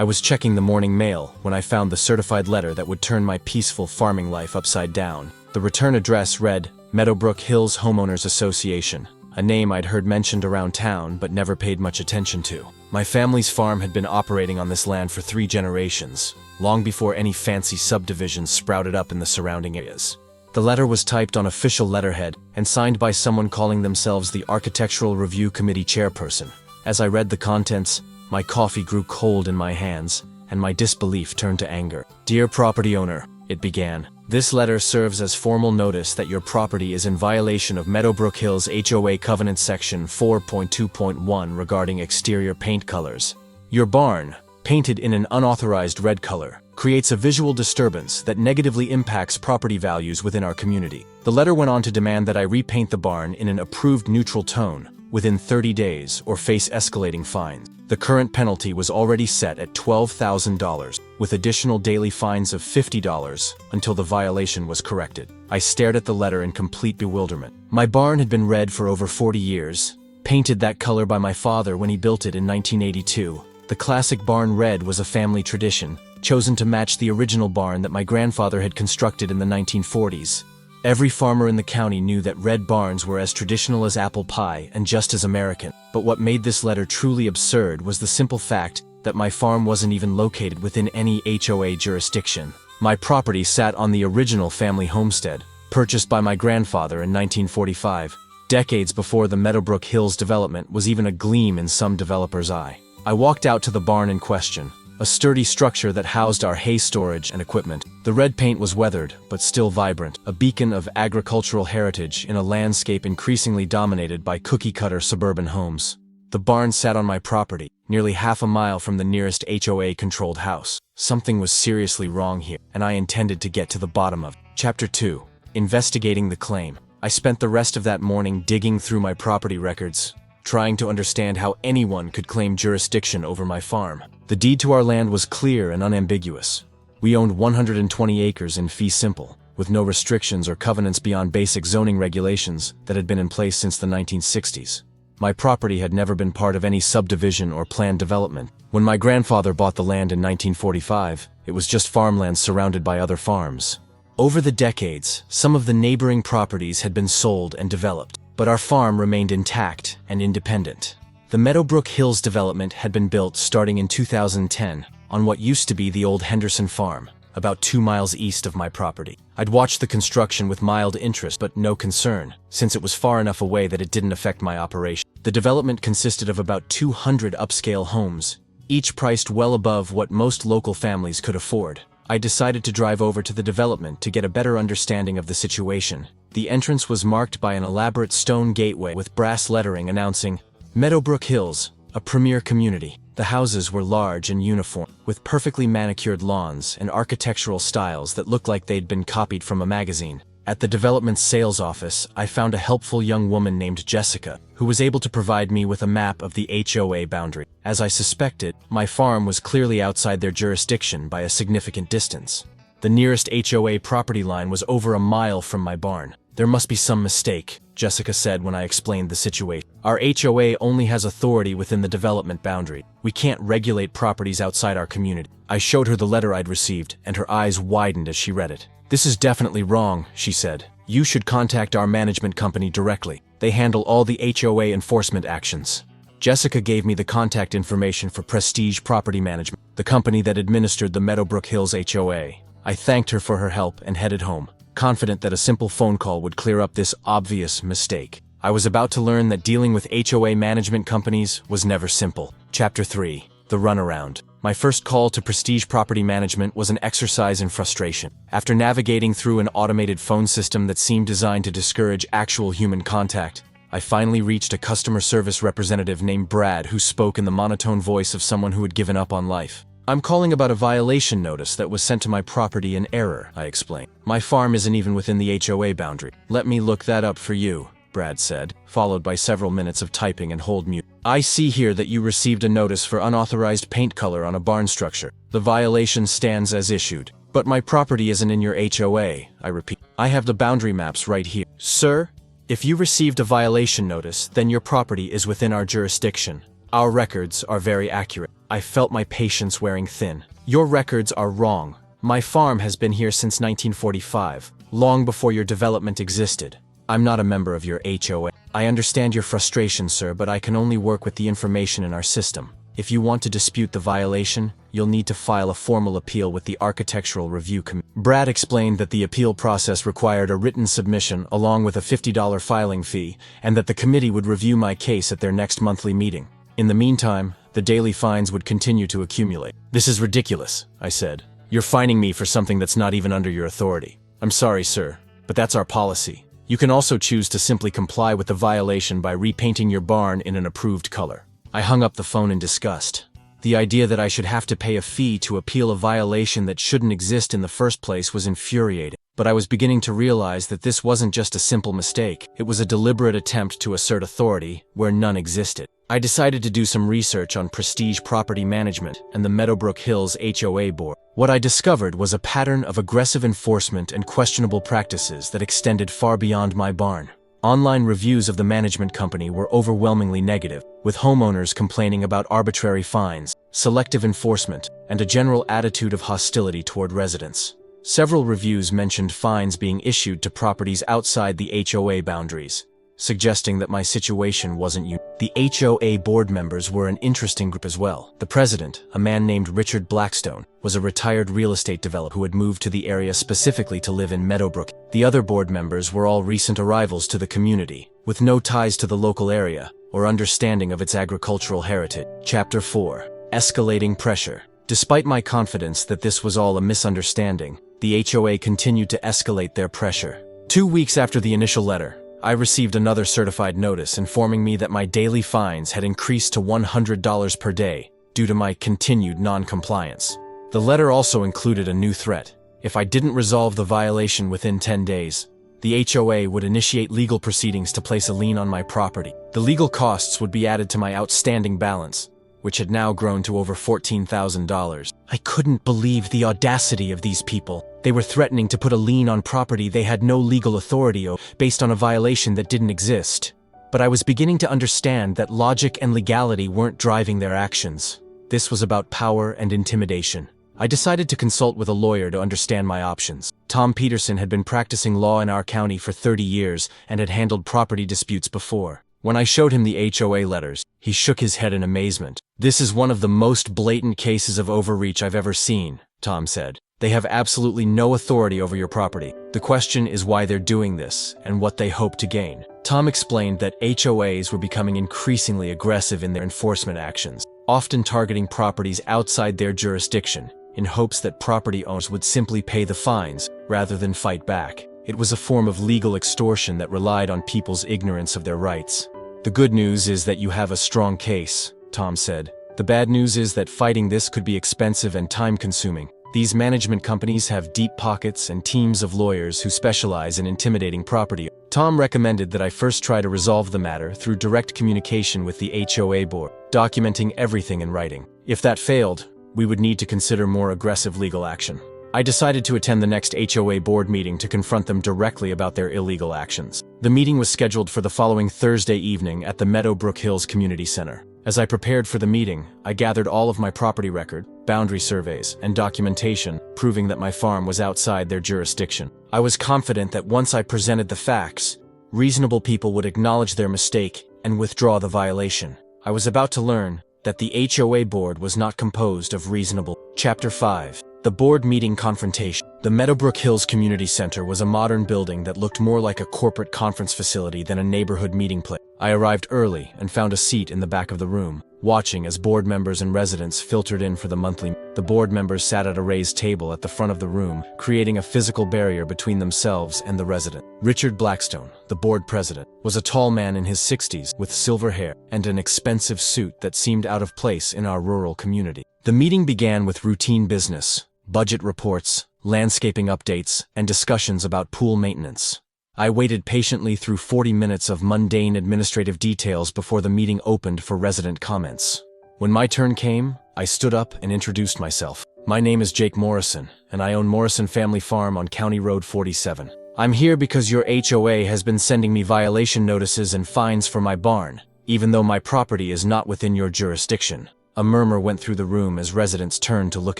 I was checking the morning mail when I found the certified letter that would turn my peaceful farming life upside down. The return address read, Meadowbrook Hills Homeowners Association, a name I'd heard mentioned around town but never paid much attention to. My family's farm had been operating on this land for 3 generations, long before any fancy subdivisions sprouted up in the surrounding areas. The letter was typed on official letterhead and signed by someone calling themselves the Architectural Review Committee chairperson. As I read the contents, my coffee grew cold in my hands, and my disbelief turned to anger. Dear property owner, it began. This letter serves as formal notice that your property is in violation of Meadowbrook Hills HOA Covenant Section 4.2.1 regarding exterior paint colors. Your barn, painted in an unauthorized red color, creates a visual disturbance that negatively impacts property values within our community. The letter went on to demand that I repaint the barn in an approved neutral tone within 30 days or face escalating fines. The current penalty was already set at $12,000, with additional daily fines of $50 until the violation was corrected. I stared at the letter in complete bewilderment. My barn had been red for over 40 years, painted that color by my father when he built it in 1982. The classic barn red was a family tradition, chosen to match the original barn that my grandfather had constructed in the 1940s. Every farmer in the county knew that red barns were as traditional as apple pie and just as American. But what made this letter truly absurd was the simple fact that my farm wasn't even located within any HOA jurisdiction. My property sat on the original family homestead, purchased by my grandfather in 1945, decades before the Meadowbrook Hills development was even a gleam in some developer's eye. I walked out to the barn in question, a sturdy structure that housed our hay storage and equipment. The red paint was weathered, but still vibrant, a beacon of agricultural heritage in a landscape increasingly dominated by cookie-cutter suburban homes. The barn sat on my property, nearly half a mile from the nearest HOA-controlled house. Something was seriously wrong here, and I intended to get to the bottom of it. Chapter 2. Investigating the claim. I spent the rest of that morning digging through my property records, trying to understand how anyone could claim jurisdiction over my farm. The deed to our land was clear and unambiguous. We owned 120 acres in fee simple, with no restrictions or covenants beyond basic zoning regulations that had been in place since the 1960s. My property had never been part of any subdivision or planned development. When my grandfather bought the land in 1945, it was just farmland surrounded by other farms. Over the decades, some of the neighboring properties had been sold and developed, but our farm remained intact and independent. The Meadowbrook Hills development had been built starting in 2010 on what used to be the old Henderson farm, about 2 miles east of my property. I'd watched the construction with mild interest but no concern, since it was far enough away that it didn't affect my operation. The development consisted of about 200 upscale homes, each priced well above what most local families could afford. I decided to drive over to the development to get a better understanding of the situation. The entrance was marked by an elaborate stone gateway with brass lettering announcing, Meadowbrook Hills, a premier community. The houses were large and uniform, with perfectly manicured lawns and architectural styles that looked like they'd been copied from a magazine. At the development's sales office, I found a helpful young woman named Jessica, who was able to provide me with a map of the HOA boundary. As I suspected, my farm was clearly outside their jurisdiction by a significant distance. The nearest HOA property line was over a mile from my barn. There must be some mistake, Jessica said when I explained the situation. Our HOA only has authority within the development boundary. We can't regulate properties outside our community. I showed her the letter I'd received, and her eyes widened as she read it. This is definitely wrong, she said. You should contact our management company directly. They handle all the HOA enforcement actions. Jessica gave me the contact information for Prestige Property Management, the company that administered the Meadowbrook Hills HOA. I thanked her for her help and headed home, confident that a simple phone call would clear up this obvious mistake. I was about to learn that dealing with HOA management companies was never simple. Chapter 3. The Runaround. My first call to Prestige Property Management was an exercise in frustration. After navigating through an automated phone system that seemed designed to discourage actual human contact, I finally reached a customer service representative named Brad who spoke in the monotone voice of someone who had given up on life. I'm calling about a violation notice that was sent to my property in error, I explained. My farm isn't even within the HOA boundary. Let me look that up for you, Brad said, followed by several minutes of typing and hold mute. I see here that you received a notice for unauthorized paint color on a barn structure. The violation stands as issued. But my property isn't in your HOA, I repeat. I have the boundary maps right here. Sir, if you received a violation notice, then your property is within our jurisdiction. Our records are very accurate. I felt my patience wearing thin. Your records are wrong. My farm has been here since 1945, long before your development existed. I'm not a member of your HOA. I understand your frustration, sir, but I can only work with the information in our system. If you want to dispute the violation, you'll need to file a formal appeal with the Architectural Review Committee. Brad explained that the appeal process required a written submission along with a $50 filing fee, and that the committee would review my case at their next monthly meeting. In the meantime, the daily fines would continue to accumulate. This is ridiculous, I said. You're fining me for something that's not even under your authority. I'm sorry, sir, but that's our policy. You can also choose to simply comply with the violation by repainting your barn in an approved color. I hung up the phone in disgust. The idea that I should have to pay a fee to appeal a violation that shouldn't exist in the first place was infuriating. But I was beginning to realize that this wasn't just a simple mistake. It was a deliberate attempt to assert authority where none existed. I decided to do some research on Prestige Property Management and the Meadowbrook Hills HOA board. What I discovered was a pattern of aggressive enforcement and questionable practices that extended far beyond my barn. Online reviews of the management company were overwhelmingly negative, with homeowners complaining about arbitrary fines, selective enforcement, and a general attitude of hostility toward residents. Several reviews mentioned fines being issued to properties outside the HOA boundaries, suggesting that my situation wasn't unique. The HOA board members were an interesting group as well. The president, a man named Richard Blackstone, was a retired real estate developer who had moved to the area specifically to live in Meadowbrook. The other board members were all recent arrivals to the community, with no ties to the local area or understanding of its agricultural heritage. Chapter 4. Escalating Pressure. Despite my confidence that this was all a misunderstanding, the HOA continued to escalate their pressure. 2 weeks after the initial letter, I received another certified notice informing me that my daily fines had increased to $100 per day due to my continued non-compliance. The letter also included a new threat. If I didn't resolve the violation within 10 days, the HOA would initiate legal proceedings to place a lien on my property. The legal costs would be added to my outstanding balance, which had now grown to over $14,000. I couldn't believe the audacity of these people. They were threatening to put a lien on property they had no legal authority over, based on a violation that didn't exist. But I was beginning to understand that logic and legality weren't driving their actions. This was about power and intimidation. I decided to consult with a lawyer to understand my options. Tom Peterson had been practicing law in our county for 30 years and had handled property disputes before. When I showed him the HOA letters, he shook his head in amazement. "This is one of the most blatant cases of overreach I've ever seen," Tom said. "They have absolutely no authority over your property. The question is why they're doing this and what they hope to gain." Tom explained that HOAs were becoming increasingly aggressive in their enforcement actions, often targeting properties outside their jurisdiction, in hopes that property owners would simply pay the fines rather than fight back. It was a form of legal extortion that relied on people's ignorance of their rights. "The good news is that you have a strong case," Tom said. "The bad news is that fighting this could be expensive and time-consuming. These management companies have deep pockets and teams of lawyers who specialize in intimidating property." Tom recommended that I first try to resolve the matter through direct communication with the HOA board, documenting everything in writing. If that failed, we would need to consider more aggressive legal action. I decided to attend the next HOA board meeting to confront them directly about their illegal actions. The meeting was scheduled for the following Thursday evening at the Meadowbrook Hills Community Center. As I prepared for the meeting, I gathered all of my property record, boundary surveys, and documentation proving that my farm was outside their jurisdiction. I was confident that once I presented the facts, reasonable people would acknowledge their mistake and withdraw the violation. I was about to learn that the HOA board was not composed of reasonable. Chapter 5. The board meeting confrontation. The Meadowbrook Hills Community Center was a modern building that looked more like a corporate conference facility than a neighborhood meeting place. I arrived early and found a seat in the back of the room, watching as board members and residents filtered in for the monthly. The board members sat at a raised table at the front of the room, creating a physical barrier between themselves and the resident. Richard Blackstone, the board president, was a tall man in his 60s with silver hair and an expensive suit that seemed out of place in our rural community. The meeting began with routine business, budget reports, landscaping updates, and discussions about pool maintenance. I waited patiently through 40 minutes of mundane administrative details before the meeting opened for resident comments. When my turn came, I stood up and introduced myself. "My name is Jake Morrison, and I own Morrison Family Farm on County Road 47. I'm here because your HOA has been sending me violation notices and fines for my barn, even though my property is not within your jurisdiction. A murmur went through the room as residents turned to look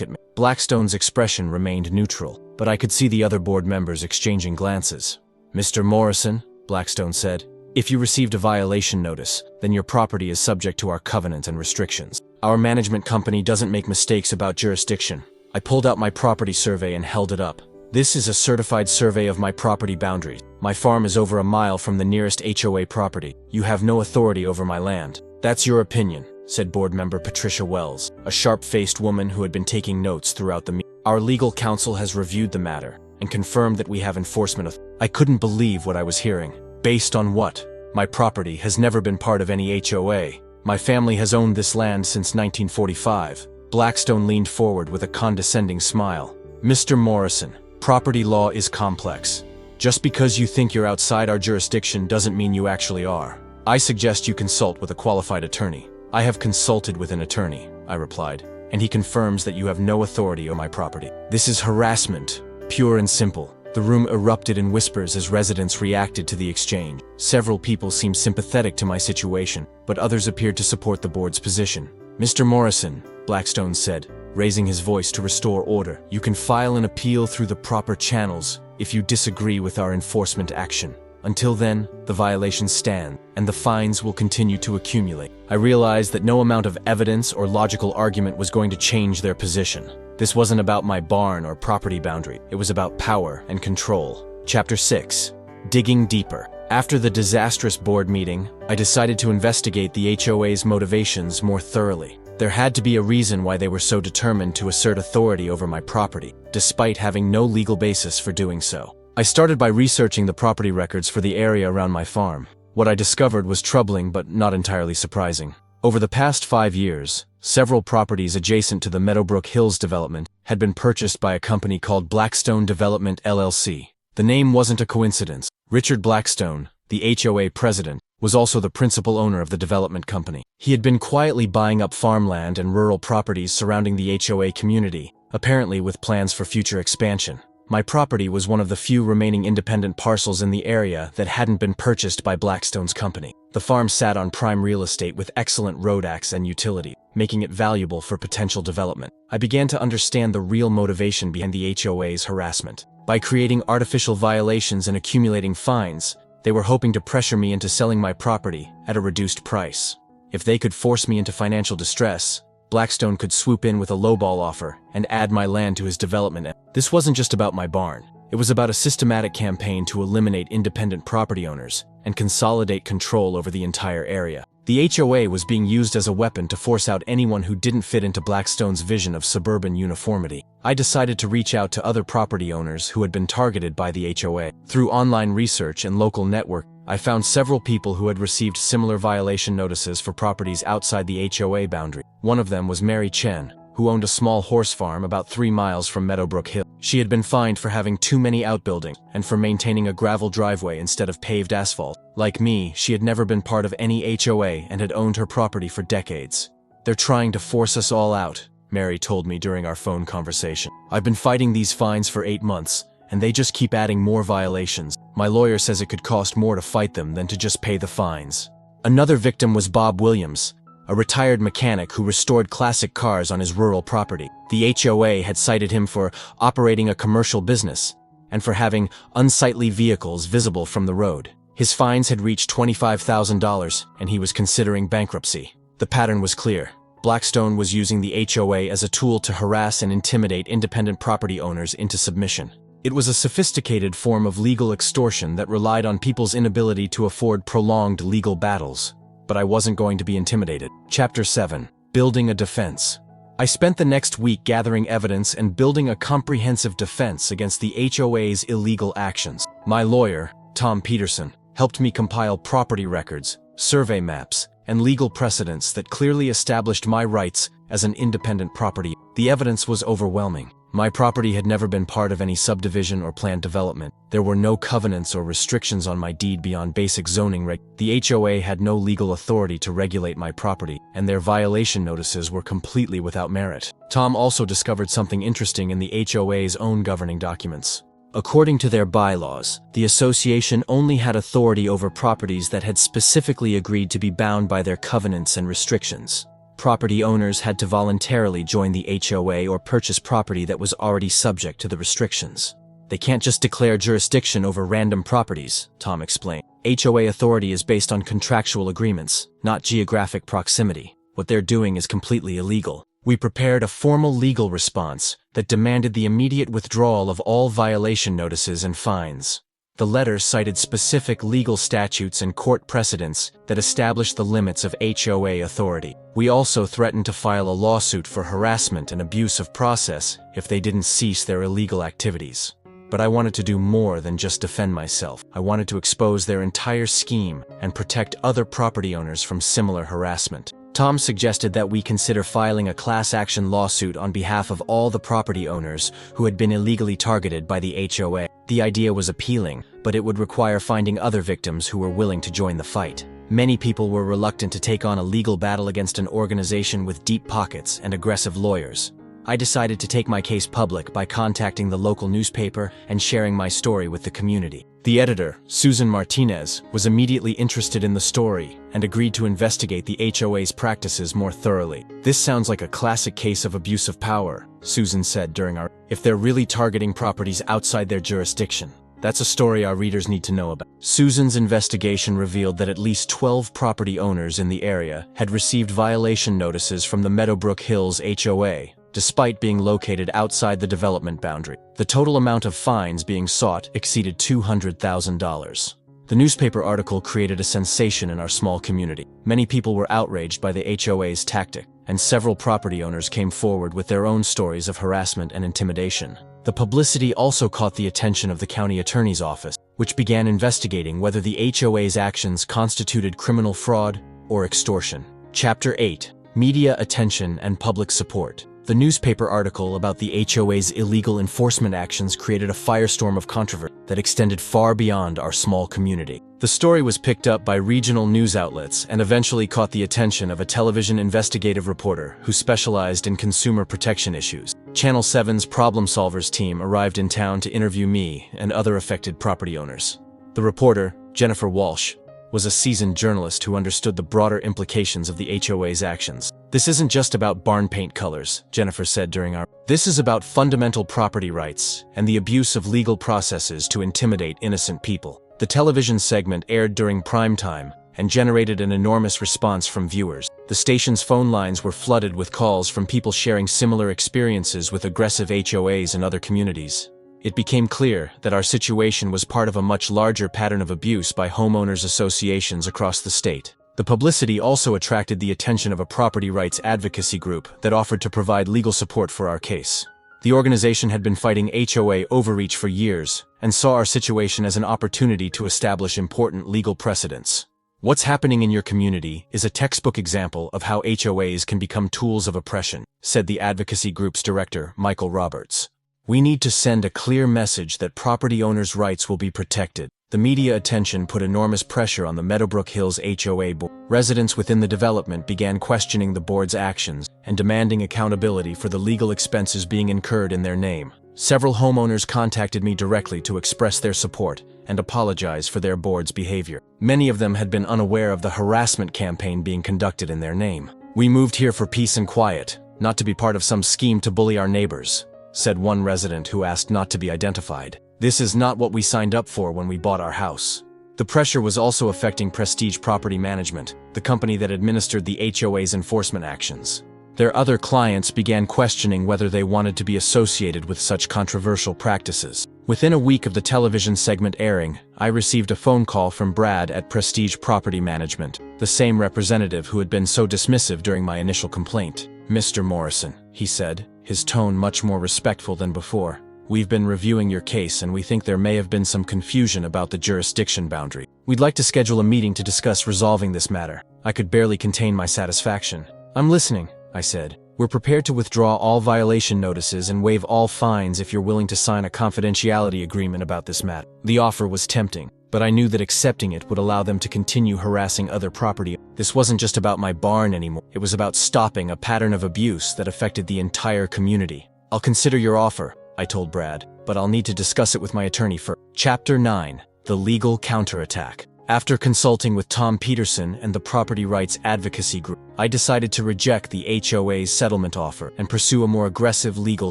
at me. Blackstone's expression remained neutral, but I could see the other board members exchanging glances. "Mr. Morrison," Blackstone said, "if you received a violation notice, then your property is subject to our covenant and restrictions. Our management company doesn't make mistakes about jurisdiction." I pulled out my property survey and held it up. "This is a certified survey of my property boundaries. My farm is over a mile from the nearest HOA property. You have no authority over my land." "That's your opinion," said board member Patricia Wells, a sharp-faced woman who had been taking notes throughout the meeting. "Our legal counsel has reviewed the matter and confirmed that we have enforcement authority." I couldn't believe what I was hearing. Based on what? My property has never been part of any HOA. My family has owned this land since 1945. Blackstone leaned forward with a condescending smile. "Mr. Morrison, property law is complex. Just because you think you're outside our jurisdiction doesn't mean you actually are. I suggest you consult with a qualified attorney." "I have consulted with an attorney," I replied, "and he confirms that you have no authority over my property. This is harassment, pure and simple." The room erupted in whispers as residents reacted to the exchange. Several people seemed sympathetic to my situation, but others appeared to support the board's position. "Mr. Morrison," Blackstone said, raising his voice to restore order, "you can file an appeal through the proper channels if you disagree with our enforcement action. Until then, the violations stand, and the fines will continue to accumulate." I realized that no amount of evidence or logical argument was going to change their position. This wasn't about my barn or property boundary. It was about power and control. Chapter 6. Digging Deeper. After the disastrous board meeting, I decided to investigate the HOA's motivations more thoroughly. There had to be a reason why they were so determined to assert authority over my property, despite having no legal basis for doing so. I started by researching the property records for the area around my farm. What I discovered was troubling but not entirely surprising. Over the past 5 years, several properties adjacent to the Meadowbrook Hills development had been purchased by a company called Blackstone Development LLC. The name wasn't a coincidence. Richard Blackstone, the HOA president, was also the principal owner of the development company. He had been quietly buying up farmland and rural properties surrounding the HOA community, apparently with plans for future expansion. My property was one of the few remaining independent parcels in the area that hadn't been purchased by Blackstone's company. The farm sat on prime real estate with excellent road access and utility, making it valuable for potential development. I began to understand the real motivation behind the HOA's harassment. By creating artificial violations and accumulating fines, they were hoping to pressure me into selling my property at a reduced price. If they could force me into financial distress, Blackstone could swoop in with a lowball offer and add my land to his development. This wasn't just about my barn. It was about a systematic campaign to eliminate independent property owners and consolidate control over the entire area. The HOA was being used as a weapon to force out anyone who didn't fit into Blackstone's vision of suburban uniformity. I decided to reach out to other property owners who had been targeted by the HOA. Through online research and local network, I found several people who had received similar violation notices for properties outside the HOA boundary. One of them was Mary Chen, who owned a small horse farm about 3 miles from Meadowbrook Hill. She had been fined for having too many outbuildings and for maintaining a gravel driveway instead of paved asphalt. Like me, she had never been part of any HOA and had owned her property for decades. "They're trying to force us all out," Mary told me during our phone conversation. "I've been fighting these fines for 8 months, and they just keep adding more violations. My lawyer says it could cost more to fight them than to just pay the fines." Another victim was Bob Williams, a retired mechanic who restored classic cars on his rural property. The HOA had cited him for operating a commercial business and for having unsightly vehicles visible from the road. His fines had reached $25,000, and he was considering bankruptcy. The pattern was clear. Blackstone was using the HOA as a tool to harass and intimidate independent property owners into submission. It was a sophisticated form of legal extortion that relied on people's inability to afford prolonged legal battles. But I wasn't going to be intimidated. Chapter 7. Building a Defense. I spent the next week gathering evidence and building a comprehensive defense against the HOA's illegal actions. My lawyer, Tom Peterson, helped me compile property records, survey maps, and legal precedents that clearly established my rights as an independent property. The evidence was overwhelming. My property had never been part of any subdivision or planned development. There were no covenants or restrictions on my deed beyond basic zoning The HOA had no legal authority to regulate my property, and their violation notices were completely without merit. Tom also discovered something interesting in the HOA's own governing documents. According to their bylaws, the association only had authority over properties that had specifically agreed to be bound by their covenants and restrictions. property owners had to voluntarily join the HOA or purchase property that was already subject to the restrictions. They can't just declare jurisdiction over random properties, Tom explained. HOA authority is based on contractual agreements, not geographic proximity. What they're doing is completely illegal. We prepared a formal legal response that demanded the immediate withdrawal of all violation notices and fines. The letter cited specific legal statutes and court precedents that established the limits of HOA authority. We also threatened to file a lawsuit for harassment and abuse of process if they didn't cease their illegal activities. But I wanted to do more than just defend myself. I wanted to expose their entire scheme and protect other property owners from similar harassment. Tom suggested that we consider filing a class action lawsuit on behalf of all the property owners who had been illegally targeted by the HOA. The idea was appealing, but it would require finding other victims who were willing to join the fight. Many people were reluctant to take on a legal battle against an organization with deep pockets and aggressive lawyers. I decided to take my case public by contacting the local newspaper and sharing my story with the community. The editor, Susan Martinez, was immediately interested in the story and agreed to investigate the HOA's practices more thoroughly. "This sounds like a classic case of abuse of power," Susan said during our "If they're really targeting properties outside their jurisdiction. That's a story our readers need to know about." Susan's investigation revealed that at least 12 property owners in the area had received violation notices from the Meadowbrook Hills HOA, despite being located outside the development boundary. The total amount of fines being sought exceeded $200,000. The newspaper article created a sensation in our small community. Many people were outraged by the HOA's tactic, and several property owners came forward with their own stories of harassment and intimidation. The publicity also caught the attention of the county attorney's office, which began investigating whether the HOA's actions constituted criminal fraud or extortion. Chapter 8: Media Attention and Public Support. The newspaper article about the HOA's illegal enforcement actions created a firestorm of controversy that extended far beyond our small community. The story was picked up by regional news outlets and eventually caught the attention of a television investigative reporter who specialized in consumer protection issues. Channel 7's Problem Solvers team arrived in town to interview me and other affected property owners. The reporter, Jennifer Walsh, was a seasoned journalist who understood the broader implications of the HOA's actions. "This isn't just about barn paint colors," Jennifer said during our "This is about fundamental property rights and the abuse of legal processes to intimidate innocent people." The television segment aired during prime time and generated an enormous response from viewers. The station's phone lines were flooded with calls from people sharing similar experiences with aggressive HOAs in other communities. It became clear that our situation was part of a much larger pattern of abuse by homeowners associations across the state. The publicity also attracted the attention of a property rights advocacy group that offered to provide legal support for our case. The organization had been fighting HOA overreach for years and saw our situation as an opportunity to establish important legal precedents. "What's happening in your community is a textbook example of how HOAs can become tools of oppression," said the advocacy group's director, Michael Roberts. "We need to send a clear message that property owners' rights will be protected." The media attention put enormous pressure on the Meadowbrook Hills HOA board. Residents within the development began questioning the board's actions and demanding accountability for the legal expenses being incurred in their name. Several homeowners contacted me directly to express their support and apologize for their board's behavior. Many of them had been unaware of the harassment campaign being conducted in their name. "We moved here for peace and quiet, not to be part of some scheme to bully our neighbors," said one resident who asked not to be identified. "This is not what we signed up for when we bought our house." The pressure was also affecting Prestige Property Management, the company that administered the HOA's enforcement actions. Their other clients began questioning whether they wanted to be associated with such controversial practices. Within a week of the television segment airing, I received a phone call from Brad at Prestige Property Management, the same representative who had been so dismissive during my initial complaint. "Mr. Morrison," he said, his tone much more respectful than before, "we've been reviewing your case and we think there may have been some confusion about the jurisdiction boundary. We'd like to schedule a meeting to discuss resolving this matter." I could barely contain my satisfaction. "I'm listening," I said. "We're prepared to withdraw all violation notices and waive all fines if you're willing to sign a confidentiality agreement about this matter." The offer was tempting, but I knew that accepting it would allow them to continue harassing other property. This wasn't just about my barn anymore. It was about stopping a pattern of abuse that affected the entire community. "I'll consider your offer," I told Brad, "but I'll need to discuss it with my attorney first." Chapter 9: The Legal Counterattack. After consulting with Tom Peterson and the property rights advocacy group, I decided to reject the HOA's settlement offer and pursue a more aggressive legal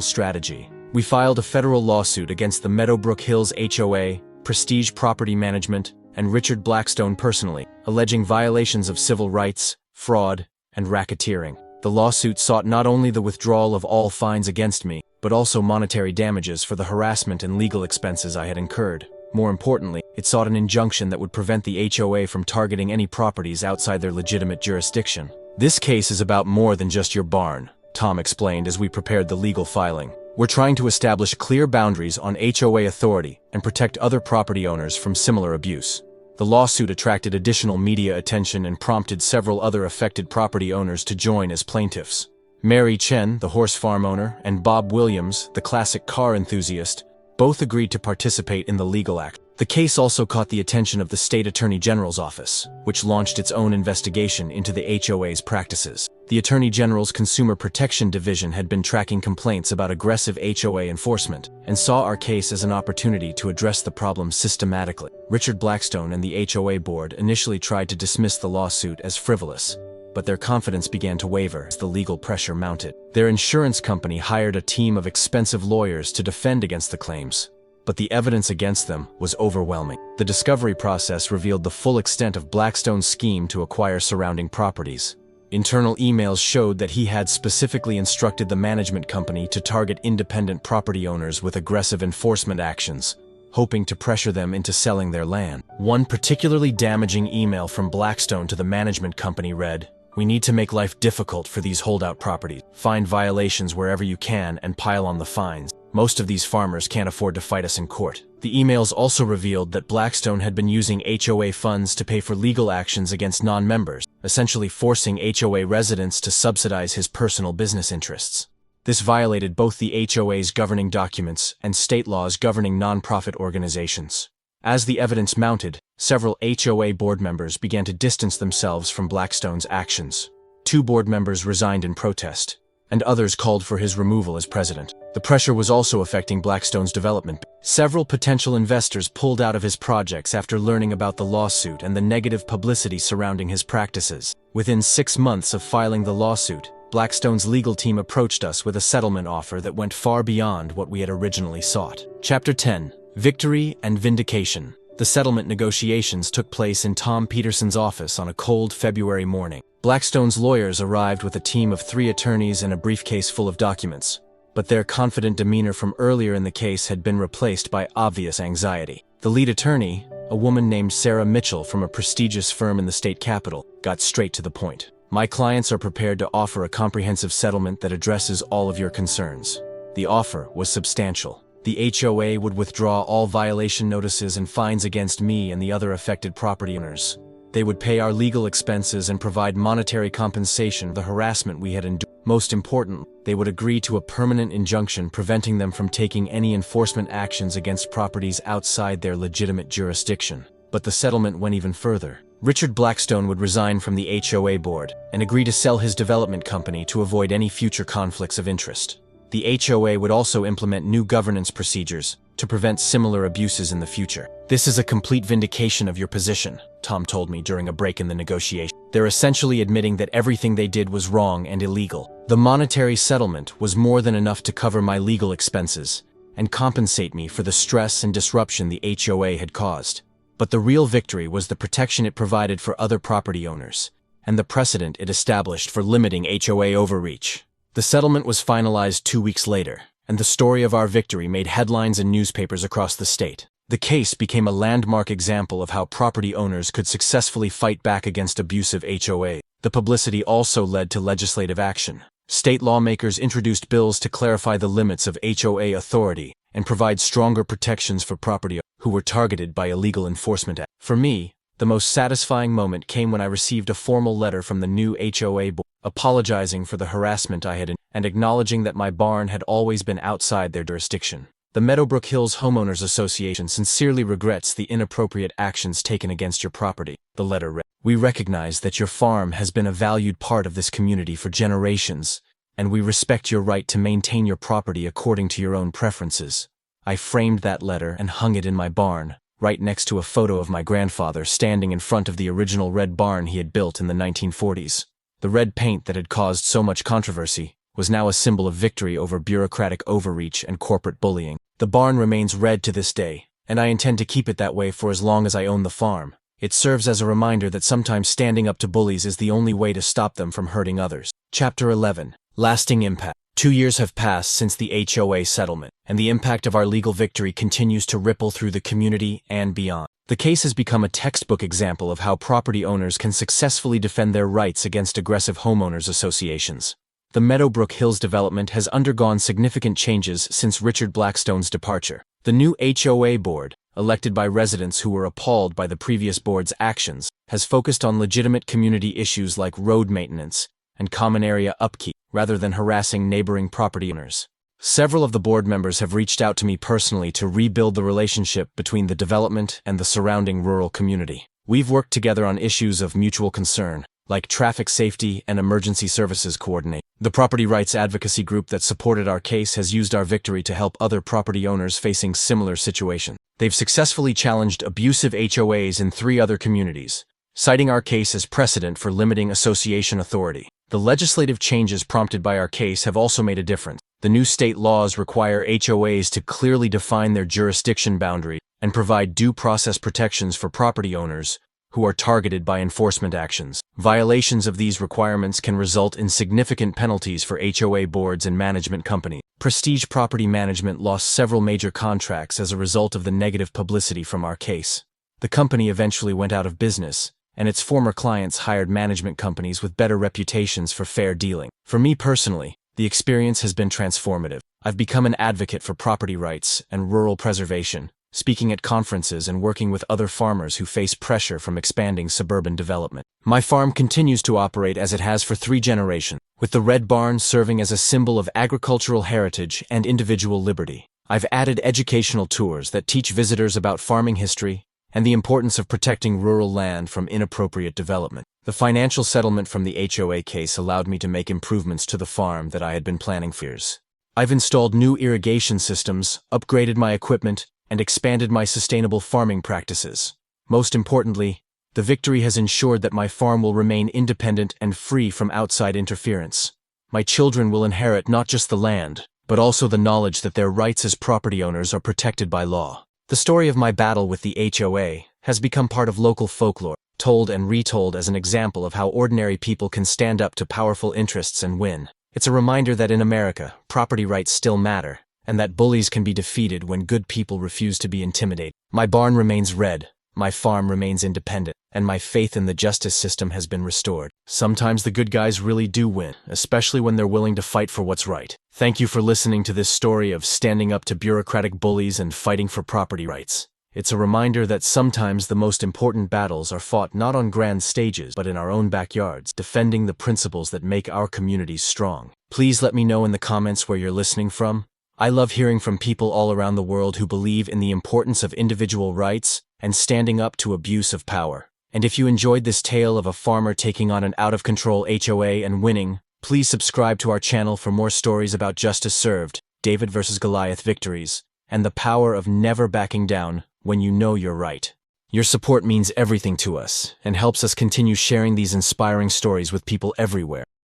strategy. We filed a federal lawsuit against the Meadowbrook Hills HOA, Prestige Property Management, and Richard Blackstone personally, alleging violations of civil rights, fraud, and racketeering. The lawsuit sought not only the withdrawal of all fines against me, but also monetary damages for the harassment and legal expenses I had incurred. More importantly, it sought an injunction that would prevent the HOA from targeting any properties outside their legitimate jurisdiction. This case is about more than just your barn, Tom explained as we prepared the legal filing. We're trying to establish clear boundaries on HOA authority and protect other property owners from similar abuse. The lawsuit attracted additional media attention and prompted several other affected property owners to join as plaintiffs. Mary Chen, the horse farm owner, and Bob Williams, the classic car enthusiast, both agreed to participate in the legal act. The case also caught the attention of the State Attorney General's office, which launched its own investigation into the HOA's practices. The Attorney General's Consumer Protection Division had been tracking complaints about aggressive HOA enforcement and saw our case as an opportunity to address the problem systematically. Richard Blackstone and the HOA board initially tried to dismiss the lawsuit as frivolous, but their confidence began to waver as the legal pressure mounted. Their insurance company hired a team of expensive lawyers to defend against the claims, but the evidence against them was overwhelming. The discovery process revealed the full extent of Blackstone's scheme to acquire surrounding properties. Internal emails showed that he had specifically instructed the management company to target independent property owners with aggressive enforcement actions, hoping to pressure them into selling their land. One particularly damaging email from Blackstone to the management company read, "We need to make life difficult for these holdout properties. Find violations wherever you can and pile on the fines. Most of these farmers can't afford to fight us in court." The emails also revealed that Blackstone had been using HOA funds to pay for legal actions against non-members, essentially forcing HOA residents to subsidize his personal business interests. This violated both the HOA's governing documents and state laws governing nonprofit organizations. As the evidence mounted, several HOA board members began to distance themselves from Blackstone's actions. 2 board members resigned in protest, and others called for his removal as president. The pressure was also affecting Blackstone's development. Several potential investors pulled out of his projects after learning about the lawsuit and the negative publicity surrounding his practices. Within 6 months of filing the lawsuit, Blackstone's legal team approached us with a settlement offer that went far beyond what we had originally sought. Chapter 10. Victory and Vindication. The settlement negotiations took place in Tom Peterson's office on a cold February morning. Blackstone's lawyers arrived with a team of 3 attorneys and a briefcase full of documents, but their confident demeanor from earlier in the case had been replaced by obvious anxiety. The lead attorney, a woman named Sarah Mitchell from a prestigious firm in the state capital, got straight to the point. "My clients are prepared to offer a comprehensive settlement that addresses all of your concerns." The offer was substantial. The HOA would withdraw all violation notices and fines against me and the other affected property owners. They would pay our legal expenses and provide monetary compensation for the harassment we had endured. Most important, they would agree to a permanent injunction preventing them from taking any enforcement actions against properties outside their legitimate jurisdiction. But the settlement went even further. Richard Blackstone would resign from the HOA board and agree to sell his development company to avoid any future conflicts of interest. The HOA would also implement new governance procedures to prevent similar abuses in the future. "This is a complete vindication of your position," Tom told me during a break in the negotiation. "They're essentially admitting that everything they did was wrong and illegal. The monetary settlement was more than enough to cover my legal expenses and compensate me for the stress and disruption the HOA had caused. But the real victory was the protection it provided for other property owners and the precedent it established for limiting HOA overreach." The settlement was finalized 2 weeks later, and the story of our victory made headlines in newspapers across the state. The case became a landmark example of how property owners could successfully fight back against abusive HOA. The publicity also led to legislative action. State lawmakers introduced bills to clarify the limits of HOA authority and provide stronger protections for property owners who were targeted by illegal enforcement acts. For me, the most satisfying moment came when I received a formal letter from the new HOA board, apologizing for the harassment I had endured and acknowledging that my barn had always been outside their jurisdiction. "The Meadowbrook Hills Homeowners Association sincerely regrets the inappropriate actions taken against your property," the letter read. "We recognize that your farm has been a valued part of this community for generations, and we respect your right to maintain your property according to your own preferences." I framed that letter and hung it in my barn, right next to a photo of my grandfather standing in front of the original red barn he had built in the 1940s. The red paint that had caused so much controversy was now a symbol of victory over bureaucratic overreach and corporate bullying. The barn remains red to this day, and I intend to keep it that way for as long as I own the farm. It serves as a reminder that sometimes standing up to bullies is the only way to stop them from hurting others. Chapter 11. Lasting Impact. 2 years have passed since the HOA settlement, and the impact of our legal victory continues to ripple through the community and beyond. The case has become a textbook example of how property owners can successfully defend their rights against aggressive homeowners associations. The Meadowbrook Hills development has undergone significant changes since Richard Blackstone's departure. The new HOA board, elected by residents who were appalled by the previous board's actions, has focused on legitimate community issues like road maintenance and common area upkeep, rather than harassing neighboring property owners. Several of the board members have reached out to me personally to rebuild the relationship between the development and the surrounding rural community. We've worked together on issues of mutual concern, like traffic safety and emergency services coordination. The property rights advocacy group that supported our case has used our victory to help other property owners facing similar situations. They've successfully challenged abusive HOAs in 3 other communities, citing our case as precedent for limiting association authority. The legislative changes prompted by our case have also made a difference. The new state laws require HOAs to clearly define their jurisdiction boundary and provide due process protections for property owners who are targeted by enforcement actions. Violations of these requirements can result in significant penalties for HOA boards and management companies. Prestige Property Management lost several major contracts as a result of the negative publicity from our case. The company eventually went out of business, and its former clients hired management companies with better reputations for fair dealing. For me personally, the experience has been transformative. I've become an advocate for property rights and rural preservation, speaking at conferences and working with other farmers who face pressure from expanding suburban development. My farm continues to operate as it has for 3 generations, with the red barn serving as a symbol of agricultural heritage and individual liberty. I've added educational tours that teach visitors about farming history and the importance of protecting rural land from inappropriate development. The financial settlement from the HOA case allowed me to make improvements to the farm that I had been planning for years. I've installed new irrigation systems, upgraded my equipment, and expanded my sustainable farming practices. Most importantly, the victory has ensured that my farm will remain independent and free from outside interference. My children will inherit not just the land, but also the knowledge that their rights as property owners are protected by law. The story of my battle with the HOA has become part of local folklore, told and retold as an example of how ordinary people can stand up to powerful interests and win. It's a reminder that in America, property rights still matter, and that bullies can be defeated when good people refuse to be intimidated. My barn remains red, my farm remains independent, and my faith in the justice system has been restored. Sometimes the good guys really do win, especially when they're willing to fight for what's right. Thank you for listening to this story of standing up to bureaucratic bullies and fighting for property rights. It's a reminder that sometimes the most important battles are fought not on grand stages but in our own backyards, defending the principles that make our communities strong. Please let me know in the comments where you're listening from. I love hearing from people all around the world who believe in the importance of individual rights and standing up to abuse of power. And if you enjoyed this tale of a farmer taking on an out-of-control HOA and winning, please subscribe to our channel for more stories about justice served, David versus Goliath victories, and the power of never backing down when you know you're right. Your support means everything to us and helps us continue sharing these inspiring stories with people everywhere.